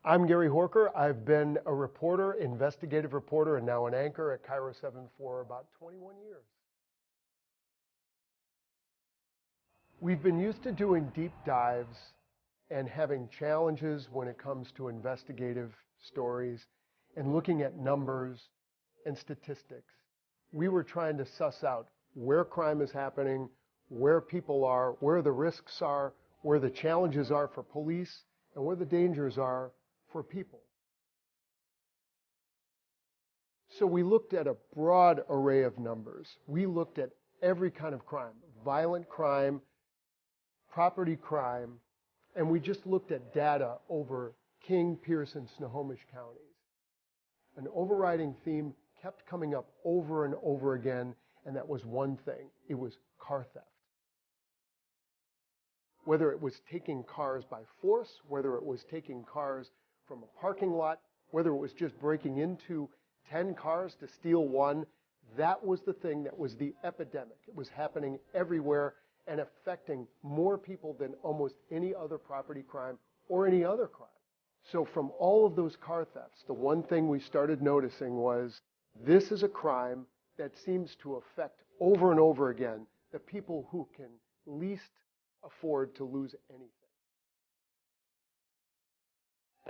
I'm Gary Horcher. I've been a reporter, investigative reporter, and now an anchor at KIRO 7 for about 21 years. We've been used to doing deep dives and having challenges when it comes to investigative stories and looking at numbers and statistics. We were trying to suss out where crime is happening, where people are, where the risks are, where the challenges are for police, and where the dangers are for people. So we looked at a broad array of numbers. We looked at every kind of crime, violent crime, property crime, and we just looked at data over King, Pierce, and Snohomish counties. An overriding theme kept coming up over and over again, and that was one thing. It was car theft. Whether it was taking cars by force, whether it was taking cars from a parking lot, whether it was just breaking into 10 cars to steal one, that was the thing that was the epidemic. It was happening everywhere and affecting more people than almost any other property crime or any other crime. So from all of those car thefts, the one thing we started noticing was this is a crime that seems to affect over and over again the people who can least afford to lose anything.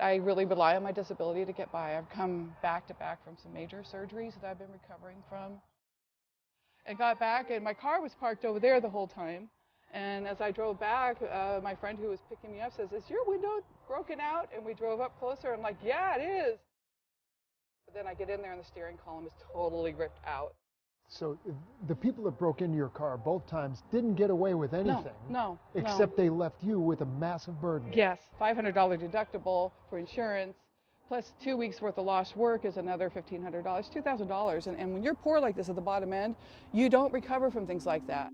I really rely on my disability to get by. I've come back to back from some major surgeries that I've been recovering from. I got back and my car was parked over there the whole time. And as I drove back, my friend who was picking me up says, "Is your window broken out?" And we drove up closer. I'm like, "Yeah, it is." But then I get in there and the steering column is totally ripped out. So the people that broke into your car both times didn't get away with anything. No. Except they left you with a massive burden. Yes, $500 deductible for insurance, plus 2 weeks worth of lost work is another $1,500, $2,000. And when you're poor like this at the bottom end, you don't recover from things like that.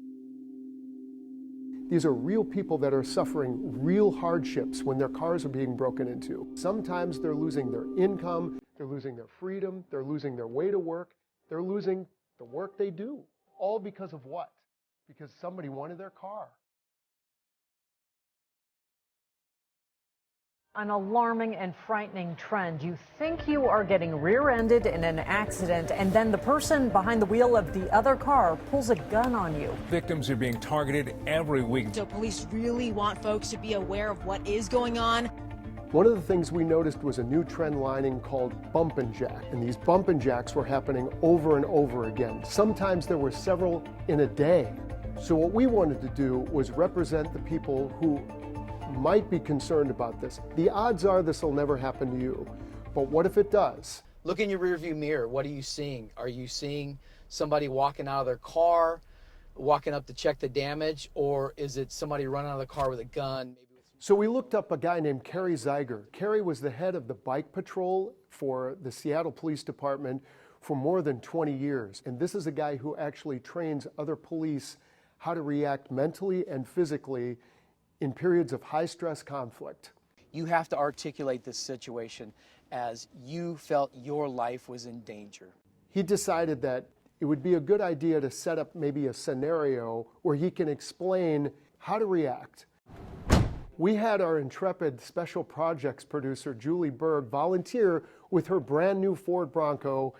These are real people that are suffering real hardships when their cars are being broken into. Sometimes they're losing their income, they're losing their freedom, they're losing their way to work, they're losing the work they do. All because of what? Because somebody wanted their car. An alarming and frightening trend. You think you are getting rear-ended in an accident, and then the person behind the wheel of the other car pulls a gun on you. Victims are being targeted every week. So police really want folks to be aware of what is going on. One of the things we noticed was a new trend lining called bump and jack. And these bump and jacks were happening over and over again. Sometimes there were several in a day. So what we wanted to do was represent the people who might be concerned about this. The odds are this will never happen to you. But what if it does? Look in your rearview mirror. What are you seeing? Are you seeing somebody walking out of their car, walking up to check the damage, or is it somebody running out of the car with a gun? So we looked up a guy named Kerry Zeiger. Kerry was the head of the bike patrol for the Seattle Police Department for more than 20 years. And this is a guy who actually trains other police how to react mentally and physically in periods of high-stress conflict. You have to articulate this situation as you felt your life was in danger. He decided that it would be a good idea to set up maybe a scenario where he can explain how to react. We had our intrepid special projects producer, Julie Berg, volunteer with her brand new Ford Bronco,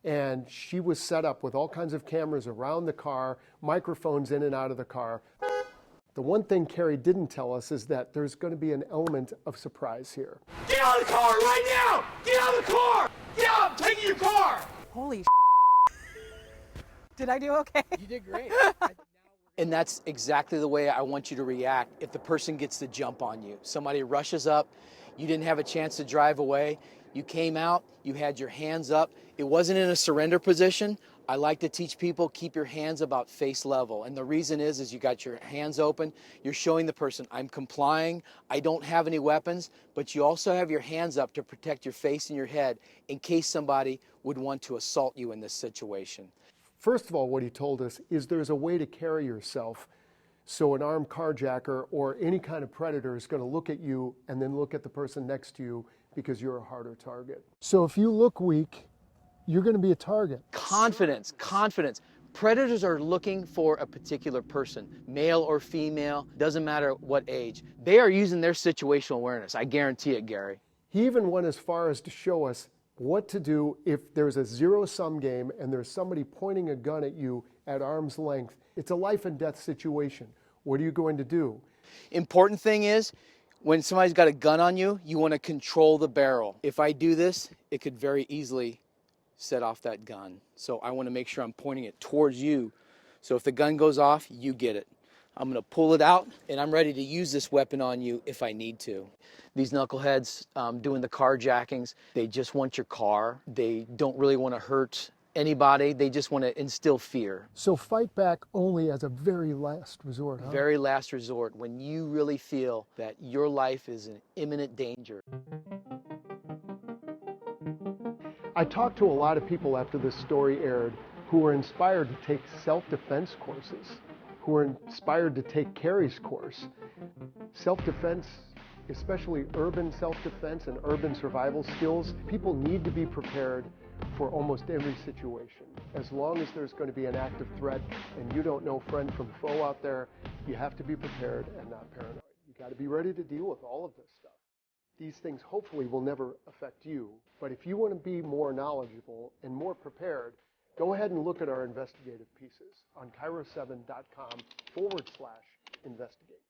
and she was set up with all kinds of cameras around the car, microphones in and out of the car. The one thing Kerry didn't tell us is that there's going to be an element of surprise here. Get out of the car right now! Get out of the car! Get out! I'm taking your car! Holy Did I do okay? You did great. And that's exactly the way I want you to react if the person gets the jump on you. Somebody rushes up, you didn't have a chance to drive away, you came out, you had your hands up. It wasn't in a surrender position. I like to teach people, keep your hands about face level. And the reason is you got your hands open, you're showing the person, I'm complying, I don't have any weapons, but you also have your hands up to protect your face and your head in case somebody would want to assault you in this situation. First of all, what he told us is there's a way to carry yourself so an armed carjacker or any kind of predator is going to look at you and then look at the person next to you because you're a harder target. So if you look weak, you're going to be a target. Confidence, confidence. Predators are looking for a particular person, male or female, doesn't matter what age. They are using their situational awareness. I guarantee it, Gary. He even went as far as to show us what to do if there's a zero-sum game and there's somebody pointing a gun at you at arm's length. It's a life and death situation. What are you going to do? Important thing is, when somebody's got a gun on you, you want to control the barrel. If I do this, it could very easily set off that gun. So I want to make sure I'm pointing it towards you. So if the gun goes off, you get it. I'm going to pull it out, and I'm ready to use this weapon on you if I need to. These knuckleheads doing the carjackings, they just want your car. They don't really want to hurt anybody. They just want to instill fear. So fight back only as a very last resort, huh? Very last resort, when you really feel that your life is in imminent danger. I talked to a lot of people after this story aired who were inspired to take self-defense courses, who were inspired to take Carrie's course. Self-defense, especially urban self-defense and urban survival skills, people need to be prepared for almost every situation. As long as there's going to be an active threat and you don't know friend from foe out there, you have to be prepared and not paranoid. You got to be ready to deal with all of this stuff. These things hopefully will never affect you, but if you want to be more knowledgeable and more prepared, go ahead and look at our investigative pieces on KIRO7.com/investigate.